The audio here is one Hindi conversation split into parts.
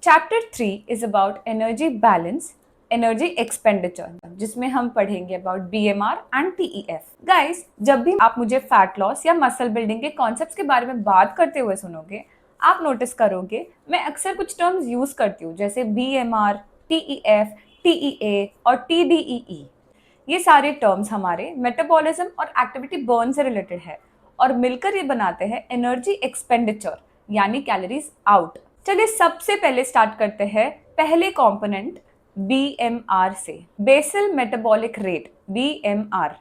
Chapter 3 is about energy balance, energy expenditure, जिसमें हम पढ़ेंगे अबाउट बीएमआर एंड टीईएफ। गाइस, जब भी आप मुझे फैट लॉस या मसल बिल्डिंग के कॉन्सेप्ट्स के बारे में बात करते हुए सुनोगे, आप नोटिस करोगे मैं अक्सर कुछ टर्म्स यूज करती हूँ, जैसे बीएमआर, टीईएफ, टीईए और टीडीईई। ये सारे टर्म्स हमारे मेटाबॉलिज्म और एक्टिविटी बर्न से रिलेटेड है और मिलकर ये बनाते हैं एनर्जी एक्सपेंडिचर, यानी कैलोरीज आउट। चलिए सबसे पहले स्टार्ट करते हैं पहले कंपोनेंट बीएमआर से, basal metabolic rate, BMR.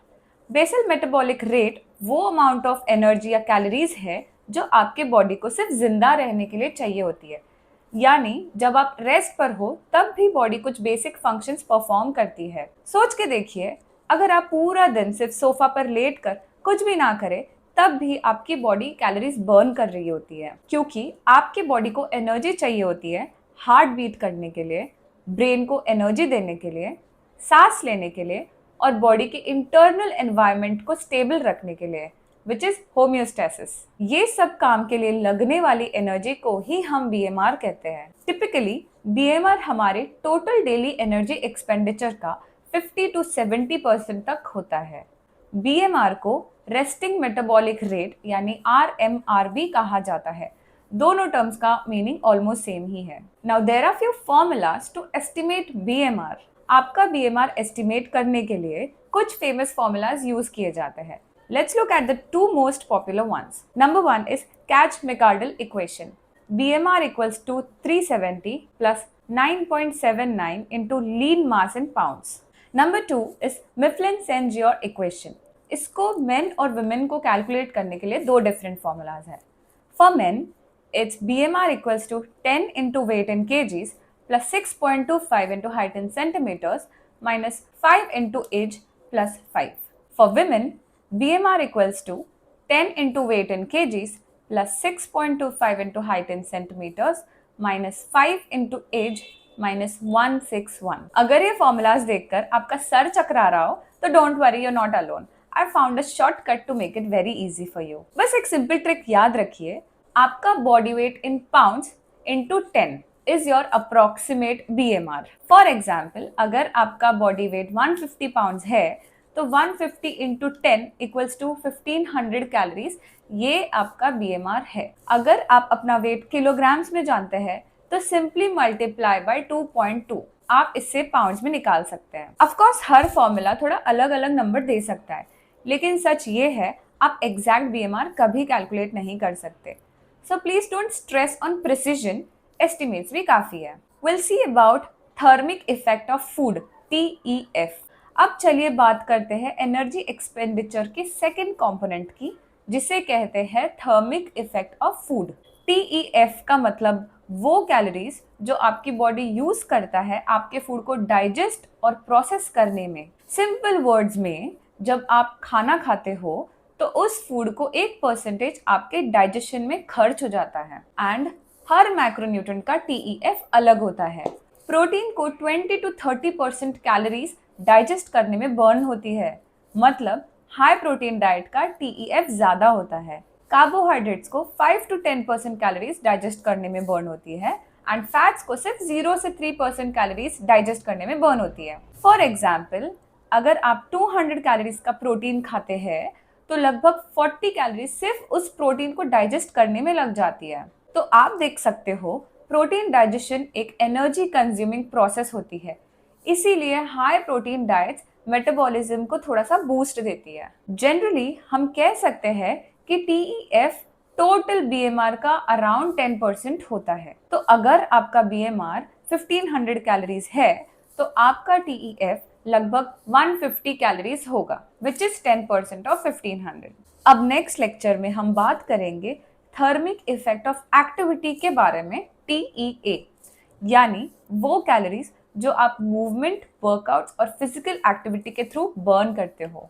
Basal metabolic rate वो अमाउंट ऑफ एनर्जी या कैलोरीज है जो आपके बॉडी को सिर्फ जिंदा रहने के लिए चाहिए होती है, यानी जब आप रेस्ट पर हो तब भी बॉडी कुछ बेसिक फंक्शंस परफॉर्म करती है। सोच के देखिए, अगर आप पूरा दिन सिर्फ सोफा पर लेटकर कुछ भी ना करें तब भी आपकी बॉडी कैलोरीज बर्न कर रही होती है, क्योंकि आपके बॉडी को एनर्जी चाहिए होती है हार्ट बीट करने के लिए, ब्रेन को एनर्जी देने के लिए, सांस लेने के लिए और बॉडी के इंटरनल एनवायरनमेंट को स्टेबल रखने के लिए, विच इज होम्योस्टेसिस। ये सब काम के लिए लगने वाली एनर्जी को ही हम बीएमआर कहते हैं। टिपिकली बीएमआर हमारे टोटल डेली एनर्जी एक्सपेंडिचर का 50 to 70% तक होता है। बीएमआर को रेस्टिंग मेटाबॉलिक रेट यानी आरएमआर भी कहा जाता है। दोनों टर्म्स का मीनिंग ऑलमोस्ट सेम ही है। Now there are few formulas to estimate BMR. आपका बीएमआर एस्टिमेट करने के लिए कुछ फेमस फॉर्मूलाज यूज किए जाते हैं। Let's look at the two most popular ones. Number 1 is Katz-Mikardal equation. BMR equals to 370 plus 9.79 into lean mass in pounds. Number 2 is Mifflin-Saint-Jeor equation. इसको men और women को calculate करने के लिए दो different formulas हैं. For men, it's BMR equals to 10 into weight in kgs plus 6.25 into height in centimeters minus 5 into age plus 5. For women, BMR equals to 10 into weight in kgs plus 6.25 into height in centimeters minus 5 into age minus 161. अगर ये फॉर्मूलाज देखकर आपका सर चकरा रहा हो तो don't worry, you're not alone. I found a shortcut to make it very easy for you. बस एक सिंपल ट्रिक याद रखिए, आपका body weight in pounds into 10 is your approximate BMR. For example, अगर आपका बॉडी वेट 150 पाउंड्स है तो 150 इंटू 10 इक्वल्स टू 1500 कैलोरीज, ये आपका बीएमआर है। अगर आप अपना वेट किलोग्राम्स में जानते हैं तो सिंपली मल्टीप्लाई बाय 2.2, आप इससे पाउंड्स में निकाल सकते हैं। ऑफ कोर्स हर फॉर्मूला थोड़ा अलग अलग नंबर दे सकता है, लेकिन सच ये है आप एग्जैक्ट बीएमआर कभी कैलकुलेट नहीं कर सकते। So please don't stress on precision, estimates भी काफी है। Will see about thermic effect of food, TEF. अब चलिए बात करते हैं एनर्जी एक्सपेंडिचर के सेकंड कंपोनेंट की, जिसे कहते हैं thermic effect of food. TEF का मतलब वो कैलोरीज जो आपकी बॉडी यूज करता है आपके फूड को डाइजेस्ट और प्रोसेस करने में। सिंपल वर्ड्स में, जब आप खाना खाते हो तो उस फूड को 1% आपके डाइजेशन में खर्च हो जाता है। एंड हर मैक्रोन्यूट्रिएंट का टीईएफ अलग होता है। प्रोटीन को 20 to 30% कैलोरीज डाइजेस्ट करने में बर्न होती है, मतलब हाई प्रोटीन डाइट का टीईएफ ज्यादा होता है। कार्बोहाइड्रेट्स को 5 to 10% कैलोरीज डाइजेस्ट करने में बर्न होती है एंड फैट्स को सिर्फ 0 से 3% कैलोरीज डाइजेस्ट करने में बर्न होती है। फॉर एग्जाम्पल, अगर आप 200 कैलोरीज का प्रोटीन खाते हैं तो लगभग 40 कैलोरीज सिर्फ उस प्रोटीन को डाइजेस्ट करने में लग जाती है। तो आप देख सकते हो, प्रोटीन डाइजेशन एक एनर्जी कंज्यूमिंग प्रोसेस होती है, इसीलिए हाई प्रोटीन डाइट्स मेटाबॉलिज्म को थोड़ा सा बूस्ट देती है। जनरली हम कह सकते हैं कि टीईएफ टोटल बीएमआर का अराउंड 10% होता है। तो अगर आपका बीएमआर 1500 कैलोरीज है तो आपका टीईएफ लगभग 150 कैलोरीज होगा, विच इज 10% ऑफ 1500। अब नेक्स्ट लेक्चर में हम बात करेंगे थर्मिक इफेक्ट ऑफ एक्टिविटी के बारे में, टीईए, यानी वो कैलोरीज जो आप मूवमेंट, वर्कआउट्स और फिजिकल एक्टिविटी के थ्रू बर्न करते हो।